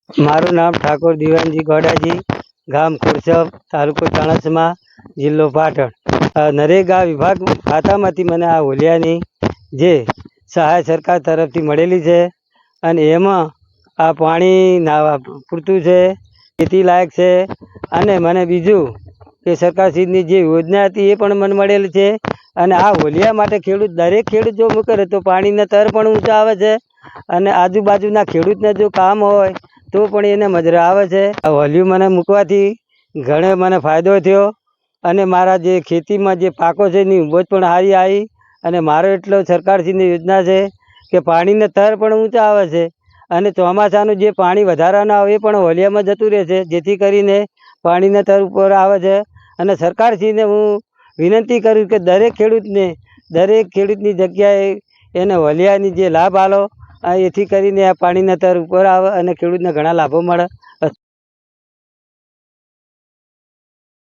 મારું નામ ઠાકોર દીવાનજી ગોડાજી, ગામ ખુરસબ, તાલુકો ચાણસ્મા, જિલ્લો પાટણ। નરેગા વિભાગ ખાતામાંથી મને આ હોલિયાની જે સહાય સરકાર તરફથી મળેલી છે અને એમાં આ પાણી નાવા પૂરતું છે, ખેતી લાયક છે। અને મને બીજું કે સરકારશ્રીની જે યોજના હતી એ પણ મને મળેલી છે। અને આ હોલિયા માટે દરેક ખેડૂત જો કરે તો પાણીના તર પણ ઊંચા આવે છે અને આજુબાજુના ખેડૂતને જો કામ હોય તો પણ એને મજરા આવે છે। આ હોલિયું મને મૂકવાથી ઘણો મને ફાયદો થયો અને મારા જે ખેતીમાં જે પાકો છે એની ઉપજ પણ સારી આવી। અને મારો એટલો સરકારશ્રીની યોજના છે કે પાણીના તર પણ ઊંચા આવે છે અને ચોમાસાનું જે પાણી વધારાનું આવે એ પણ હોલિયામાં જતું રહે છે, જેથી કરીને પાણીના તર ઉપર આવે છે। અને સરકારશ્રીને હું વિનંતી કરું કે દરેક ખેડૂતની જગ્યાએ એને હોલિયાની જે લાભ આલો, એથી કરીને આ પાણીના તર ઉપર આવે અને ખેડૂતને ઘણા લાભો મળે।